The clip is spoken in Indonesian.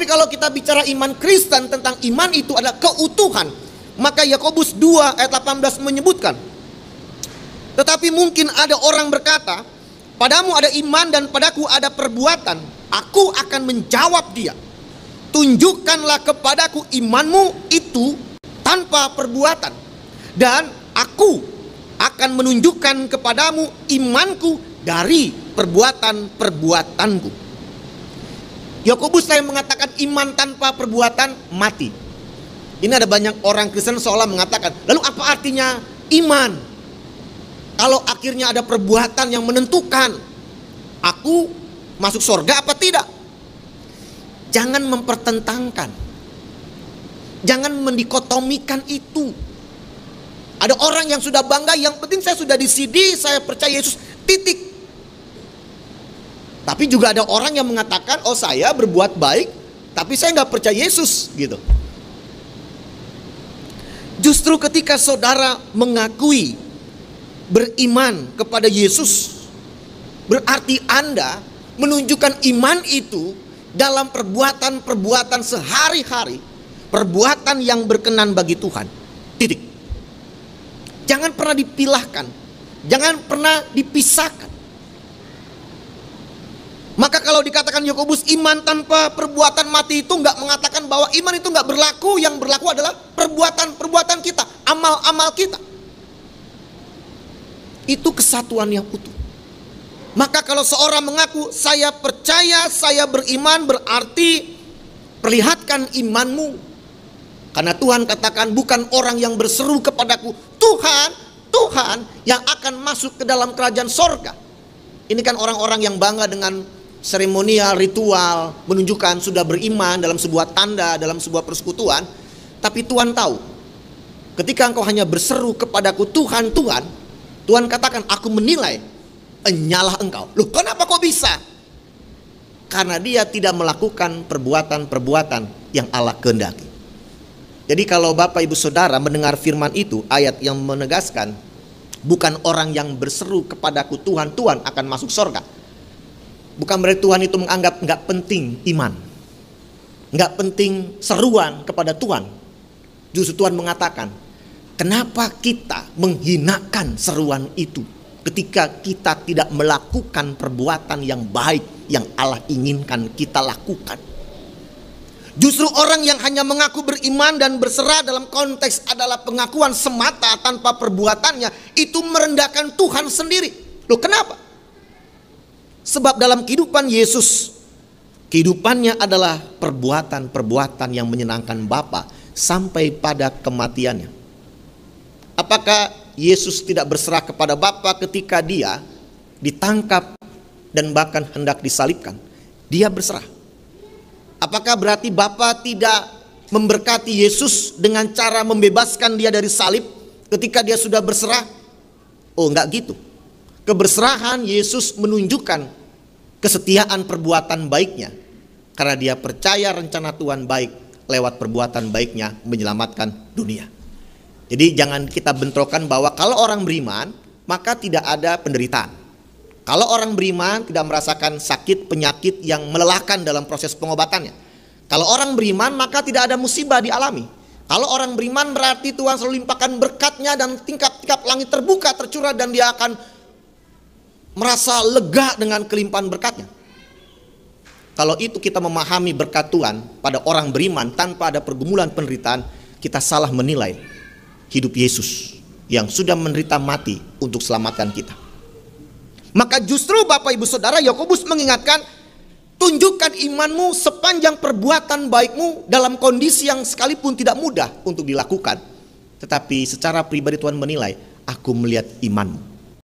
Tapi kalau kita bicara iman Kristen, tentang iman itu adalah keutuhan, maka Yakobus 2 ayat 18 menyebutkan, tetapi mungkin ada orang berkata, padamu ada iman dan padaku ada perbuatan. Aku akan menjawab dia, tunjukkanlah kepadaku imanmu itu tanpa perbuatan, dan aku akan menunjukkan kepadamu imanku dari perbuatan-perbuatanku. Yakobus yang mengatakan iman tanpa perbuatan mati. Ini ada banyak orang Kristen seolah mengatakan, lalu apa artinya iman? Kalau akhirnya ada perbuatan yang menentukan aku masuk surga apa tidak? Jangan mempertentangkan, jangan mendikotomikan itu. Ada orang yang sudah bangga, yang penting saya sudah di CD, saya percaya Yesus, titik. Tapi juga ada orang yang mengatakan, oh saya berbuat baik, tapi saya nggak percaya Yesus, gitu. Justru ketika saudara mengakui beriman kepada Yesus, berarti Anda menunjukkan iman itu dalam perbuatan-perbuatan sehari-hari, perbuatan yang berkenan bagi Tuhan. Titik. Jangan pernah dipilahkan, jangan pernah dipisahkan. Maka kalau dikatakan Yakobus iman tanpa perbuatan mati, itu nggak mengatakan bahwa iman itu nggak berlaku. Yang berlaku adalah perbuatan-perbuatan kita, amal-amal kita. Itu kesatuan yang utuh. Maka kalau seorang mengaku saya percaya, saya beriman, berarti perlihatkan imanmu. Karena Tuhan katakan bukan orang yang berseru kepadaku, Tuhan, Tuhan, yang akan masuk ke dalam kerajaan sorga. Ini kan orang-orang yang bangga dengan seremonial, ritual, menunjukkan sudah beriman dalam sebuah tanda, dalam sebuah persekutuan. Tapi Tuhan tahu, ketika engkau hanya berseru kepadaku Tuhan, Tuhan, Tuhan katakan aku menilai enyalah engkau. Loh, kenapa kok bisa? Karena dia tidak melakukan perbuatan-perbuatan yang Allah kehendaki. Jadi kalau Bapak Ibu Saudara mendengar firman itu, ayat yang menegaskan bukan orang yang berseru kepadaku Tuhan, Tuhan akan masuk surga. Bukan berarti Tuhan itu menganggap nggak penting iman, nggak penting seruan kepada Tuhan. Justru Tuhan mengatakan, kenapa kita menghinakan seruan itu ketika kita tidak melakukan perbuatan yang baik yang Allah inginkan kita lakukan. Justru orang yang hanya mengaku beriman dan berserah dalam konteks adalah pengakuan semata tanpa perbuatannya, itu merendahkan Tuhan sendiri. Loh, kenapa? Sebab dalam kehidupan Yesus, kehidupannya adalah perbuatan-perbuatan yang menyenangkan Bapa sampai pada kematiannya. Apakah Yesus tidak berserah kepada Bapa ketika dia ditangkap dan bahkan hendak disalibkan? Dia berserah. Apakah berarti Bapa tidak memberkati Yesus dengan cara membebaskan dia dari salib ketika dia sudah berserah? Oh, enggak gitu. Keberserahan Yesus menunjukkan kesetiaan perbuatan baiknya, karena dia percaya rencana Tuhan baik lewat perbuatan baiknya menyelamatkan dunia. Jadi jangan kita bentrokan bahwa kalau orang beriman maka tidak ada penderitaan. Kalau orang beriman tidak merasakan sakit penyakit yang melelahkan dalam proses pengobatannya. Kalau orang beriman maka tidak ada musibah dialami. Kalau orang beriman berarti Tuhan selalu limpahkan berkatnya dan tingkap-tingkap langit terbuka tercurah dan dia akan merasa lega dengan kelimpahan berkatnya. Kalau itu kita memahami berkat Tuhan pada orang beriman tanpa ada pergumulan penderitaan, kita salah menilai hidup Yesus yang sudah menderita mati untuk selamatkan kita. Maka justru Bapak Ibu Saudara, Yakobus mengingatkan, tunjukkan imanmu sepanjang perbuatan baikmu dalam kondisi yang sekalipun tidak mudah untuk dilakukan. Tetapi secara pribadi Tuhan menilai, aku melihat imanmu.